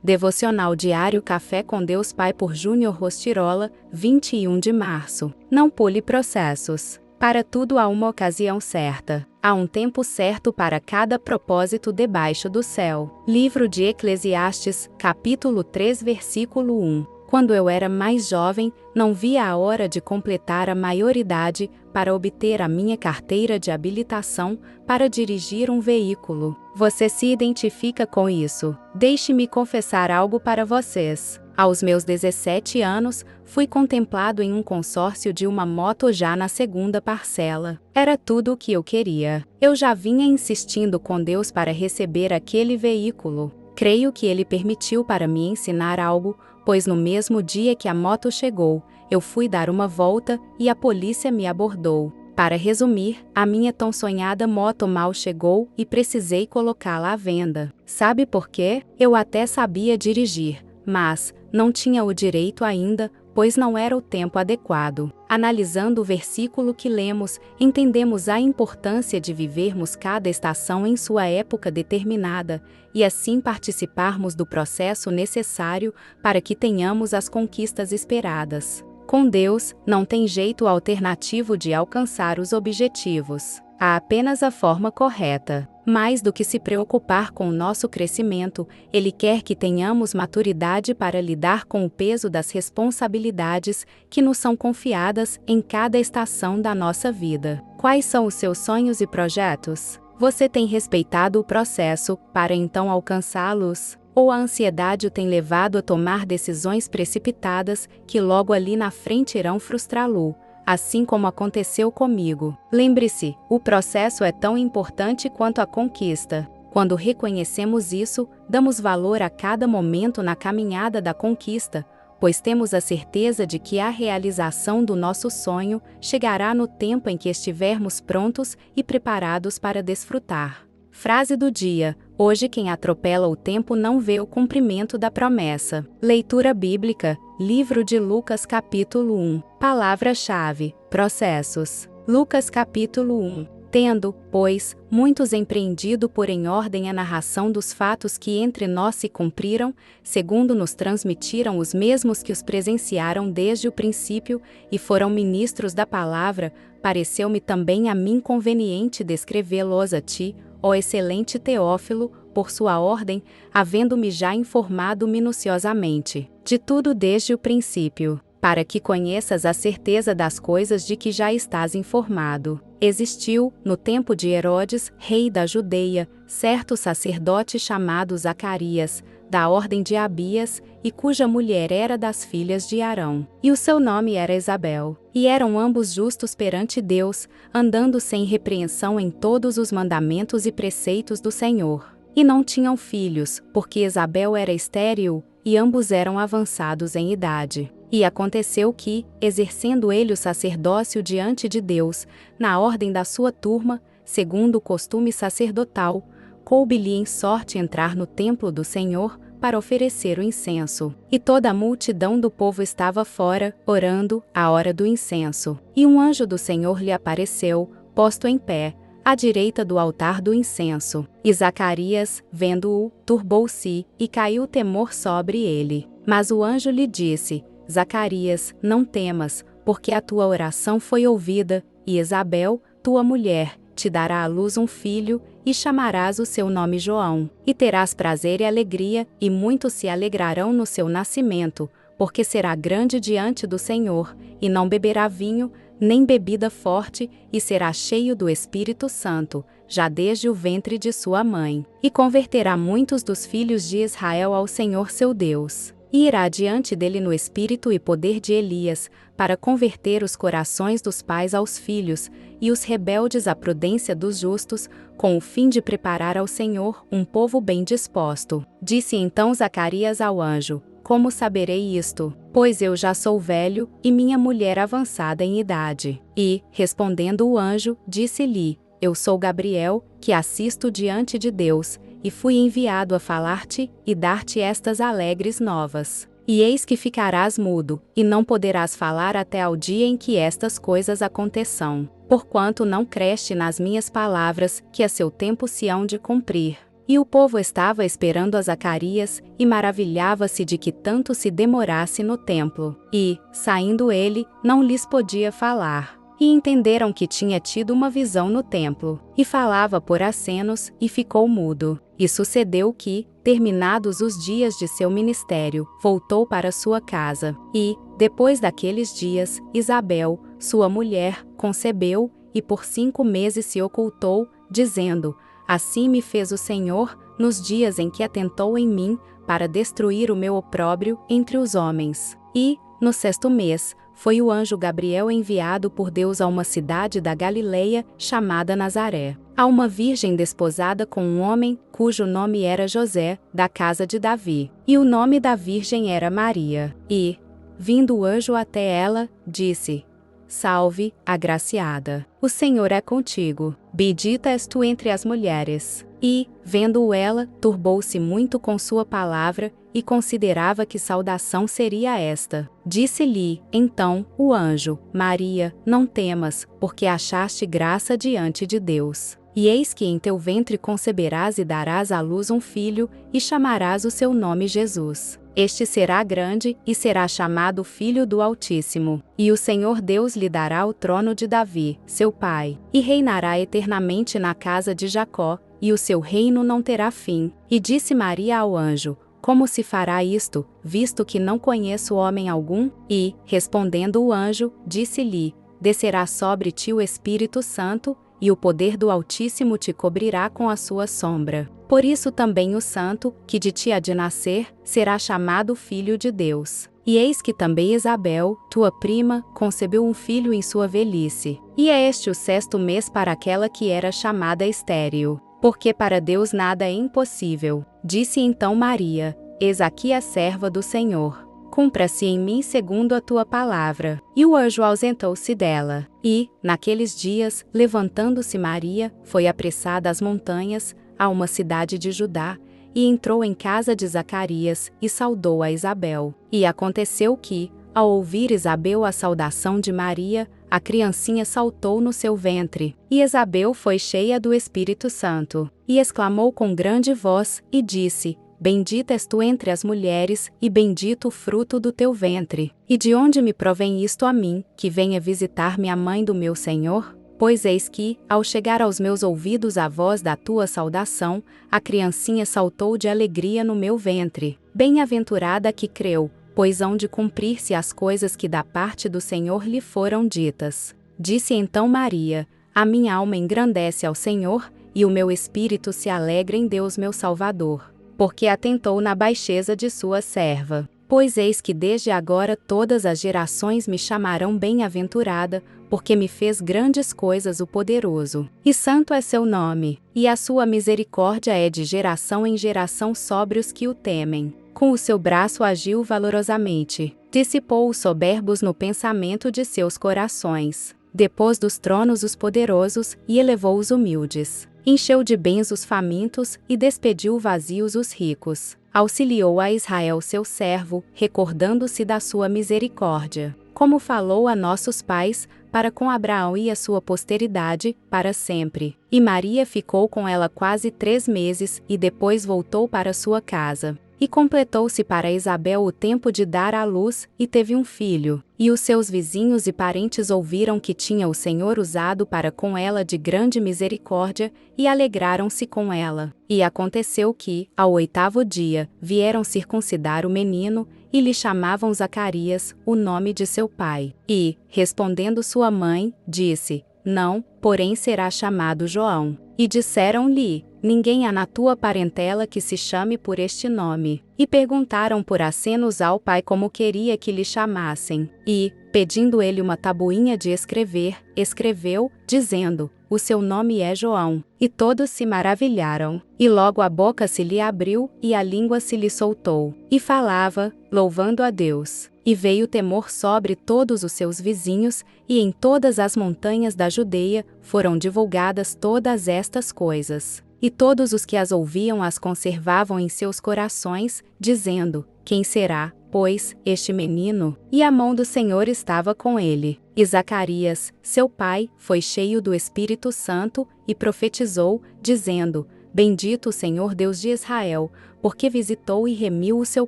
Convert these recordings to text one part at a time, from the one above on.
Devocional diário Café com Deus Pai por Júnior Rostirola, 21 de março. Não pule processos. Para tudo há uma ocasião certa. Há um tempo certo para cada propósito debaixo do céu. Livro de Eclesiastes, capítulo 3, versículo 1. Quando eu era mais jovem, não via a hora de completar a maioridade para obter a minha carteira de habilitação para dirigir um veículo. Você se identifica com isso? Deixe-me confessar algo para vocês. Aos meus 17 anos, fui contemplado em um consórcio de uma moto já na segunda parcela. Era tudo o que eu queria. Eu já vinha insistindo com Deus para receber aquele veículo. Creio que Ele permitiu para me ensinar algo, pois no mesmo dia que a moto chegou, eu fui dar uma volta e a polícia me abordou. Para resumir, a minha tão sonhada moto mal chegou e precisei colocá-la à venda. Sabe por quê? Eu até sabia dirigir, mas não tinha o direito ainda, pois não era o tempo adequado. Analisando o versículo que lemos, entendemos a importância de vivermos cada estação em sua época determinada, e assim participarmos do processo necessário para que tenhamos as conquistas esperadas. Com Deus, não tem jeito alternativo de alcançar os objetivos. Há apenas a forma correta. Mais do que se preocupar com o nosso crescimento, Ele quer que tenhamos maturidade para lidar com o peso das responsabilidades que nos são confiadas em cada estação da nossa vida. Quais são os seus sonhos e projetos? Você tem respeitado o processo para então alcançá-los? Ou a ansiedade o tem levado a tomar decisões precipitadas que logo ali na frente irão frustrá-lo? Assim como aconteceu comigo. Lembre-se, o processo é tão importante quanto a conquista. Quando reconhecemos isso, damos valor a cada momento na caminhada da conquista, pois temos a certeza de que a realização do nosso sonho chegará no tempo em que estivermos prontos e preparados para desfrutar. Frase do dia: hoje quem atropela o tempo não vê o cumprimento da promessa. Leitura bíblica, livro de Lucas capítulo 1. Palavra-chave: processos. Lucas capítulo 1. Tendo, pois, muitos empreendido por em ordem a narração dos fatos que entre nós se cumpriram, segundo nos transmitiram os mesmos que os presenciaram desde o princípio e foram ministros da palavra, pareceu-me também a mim conveniente descrevê-los a ti, ó excelente Teófilo, por sua ordem, havendo-me já informado minuciosamente de tudo desde o princípio, para que conheças a certeza das coisas de que já estás informado. Existiu, no tempo de Herodes, rei da Judeia, certo sacerdote chamado Zacarias, da ordem de Abias, e cuja mulher era das filhas de Arão. E o seu nome era Isabel. E eram ambos justos perante Deus, andando sem repreensão em todos os mandamentos e preceitos do Senhor. E não tinham filhos, porque Isabel era estéril, e ambos eram avançados em idade. E aconteceu que, exercendo ele o sacerdócio diante de Deus, na ordem da sua turma, segundo o costume sacerdotal, coube-lhe em sorte entrar no templo do Senhor para oferecer o incenso. E toda a multidão do povo estava fora, orando, à hora do incenso. E um anjo do Senhor lhe apareceu, posto em pé, à direita do altar do incenso. E Zacarias, vendo-o, turbou-se, e caiu temor sobre ele. Mas o anjo lhe disse: Zacarias, não temas, porque a tua oração foi ouvida, e Isabel, tua mulher, te dará à luz um filho, e chamarás o seu nome João. E terás prazer e alegria, e muitos se alegrarão no seu nascimento, porque será grande diante do Senhor, e não beberá vinho, nem bebida forte, e será cheio do Espírito Santo, já desde o ventre de sua mãe. E converterá muitos dos filhos de Israel ao Senhor seu Deus. E irá diante dele no espírito e poder de Elias, para converter os corações dos pais aos filhos, e os rebeldes à prudência dos justos, com o fim de preparar ao Senhor um povo bem disposto. Disse então Zacarias ao anjo: Como saberei isto? Pois eu já sou velho, e minha mulher avançada em idade. E, respondendo o anjo, disse-lhe: Eu sou Gabriel, que assisto diante de Deus, e fui enviado a falar-te e dar-te estas alegres novas. E eis que ficarás mudo, e não poderás falar até ao dia em que estas coisas aconteçam, porquanto não creste nas minhas palavras, que a seu tempo se hão de cumprir. E o povo estava esperando a Zacarias, e maravilhava-se de que tanto se demorasse no templo. E, saindo ele, não lhes podia falar. E entenderam que tinha tido uma visão no templo, e falava por acenos, e ficou mudo. E sucedeu que, terminados os dias de seu ministério, voltou para sua casa. E, depois daqueles dias, Isabel, sua mulher, concebeu, e por 5 meses se ocultou, dizendo: Assim me fez o Senhor, nos dias em que atentou em mim, para destruir o meu opróbrio entre os homens. E, no 6º mês, foi o anjo Gabriel enviado por Deus a uma cidade da Galileia, chamada Nazaré, a uma virgem desposada com um homem, cujo nome era José, da casa de Davi. E o nome da virgem era Maria. E, vindo o anjo até ela, disse: Salve, agraciada, o Senhor é contigo, bendita és tu entre as mulheres. E, vendo-o ela, turbou-se muito com sua palavra, e considerava que saudação seria esta. Disse-lhe, então, o anjo: Maria, não temas, porque achaste graça diante de Deus. E eis que em teu ventre conceberás e darás à luz um filho, e chamarás o seu nome Jesus. Este será grande, e será chamado Filho do Altíssimo. E o Senhor Deus lhe dará o trono de Davi, seu pai, e reinará eternamente na casa de Jacó, e o seu reino não terá fim. E disse Maria ao anjo: Como se fará isto, visto que não conheço homem algum? E, respondendo o anjo, disse-lhe: Descerá sobre ti o Espírito Santo, e o poder do Altíssimo te cobrirá com a sua sombra. Por isso também o santo, que de ti há de nascer, será chamado Filho de Deus. E eis que também Isabel, tua prima, concebeu um filho em sua velhice. E é este o 6º mês para aquela que era chamada estéril. Porque para Deus nada é impossível. Disse então Maria: Eis aqui a serva do Senhor. Cumpra-se em mim segundo a tua palavra. E o anjo ausentou-se dela. E, naqueles dias, levantando-se Maria, foi apressada às montanhas, a uma cidade de Judá, e entrou em casa de Zacarias, e saudou a Isabel. E aconteceu que, ao ouvir Isabel a saudação de Maria, a criancinha saltou no seu ventre. E Isabel foi cheia do Espírito Santo, e exclamou com grande voz, e disse: Bendita és tu entre as mulheres, e bendito o fruto do teu ventre. E de onde me provém isto a mim, que venha visitar-me a mãe do meu Senhor? Pois eis que, ao chegar aos meus ouvidos a voz da tua saudação, a criancinha saltou de alegria no meu ventre. Bem-aventurada que creu, pois hão de cumprir-se as coisas que da parte do Senhor lhe foram ditas. Disse então Maria: A minha alma engrandece ao Senhor, e o meu espírito se alegra em Deus meu Salvador, porque atentou na baixeza de sua serva. Pois eis que desde agora todas as gerações me chamarão bem-aventurada, porque me fez grandes coisas o Poderoso. E santo é seu nome, e a sua misericórdia é de geração em geração sobre os que o temem. Com o seu braço agiu valorosamente, dissipou os soberbos no pensamento de seus corações. Depôs dos tronos os poderosos, e elevou os humildes. Encheu de bens os famintos, e despediu vazios os ricos. Auxiliou a Israel seu servo, recordando-se da sua misericórdia, como falou a nossos pais, para com Abraão e a sua posteridade, para sempre. E Maria ficou com ela quase 3 meses, e depois voltou para sua casa. E completou-se para Isabel o tempo de dar à luz, e teve um filho. E os seus vizinhos e parentes ouviram que tinha o Senhor usado para com ela de grande misericórdia, e alegraram-se com ela. E aconteceu que, ao 8º dia, vieram circuncidar o menino, e lhe chamavam Zacarias, o nome de seu pai. E, respondendo sua mãe, disse: Não, porém será chamado João. E disseram-lhe: Ninguém há na tua parentela que se chame por este nome. E perguntaram por acenos ao pai como queria que lhe chamassem. E, pedindo ele uma tabuinha de escrever, escreveu, dizendo: O seu nome é João. E todos se maravilharam. E logo a boca se lhe abriu, e a língua se lhe soltou. E falava, louvando a Deus. E veio temor sobre todos os seus vizinhos, e em todas as montanhas da Judeia foram divulgadas todas estas coisas. E todos os que as ouviam as conservavam em seus corações, dizendo: Quem será, pois, este menino? E a mão do Senhor estava com ele. E Zacarias, seu pai, foi cheio do Espírito Santo, e profetizou, dizendo: Bendito o Senhor Deus de Israel, porque visitou e remiu o seu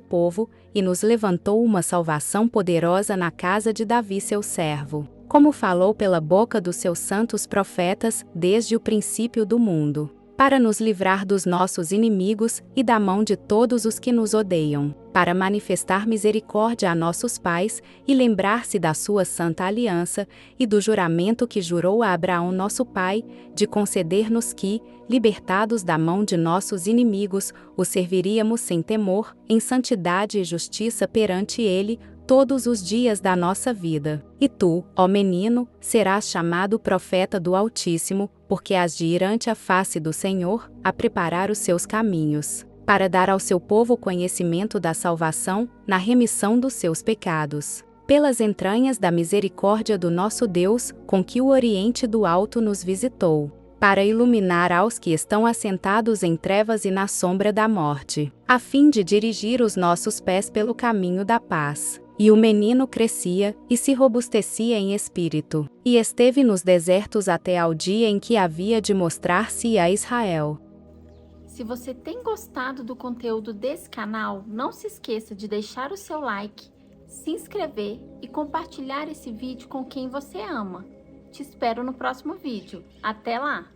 povo, e nos levantou uma salvação poderosa na casa de Davi seu servo, como falou pela boca dos seus santos profetas, desde o princípio do mundo, para nos livrar dos nossos inimigos e da mão de todos os que nos odeiam, para manifestar misericórdia a nossos pais e lembrar-se da sua santa aliança e do juramento que jurou a Abraão nosso pai, de conceder-nos que, libertados da mão de nossos inimigos, o serviríamos sem temor, em santidade e justiça perante ele, todos os dias da nossa vida. E tu, ó menino, serás chamado profeta do Altíssimo, porque has de ir ante a face do Senhor, a preparar os seus caminhos, para dar ao seu povo conhecimento da salvação, na remissão dos seus pecados, pelas entranhas da misericórdia do nosso Deus, com que o Oriente do Alto nos visitou, para iluminar aos que estão assentados em trevas e na sombra da morte, a fim de dirigir os nossos pés pelo caminho da paz. E o menino crescia, e se robustecia em espírito, e esteve nos desertos até ao dia em que havia de mostrar-se a Israel. Se você tem gostado do conteúdo desse canal, não se esqueça de deixar o seu like, se inscrever e compartilhar esse vídeo com quem você ama. Te espero no próximo vídeo. Até lá!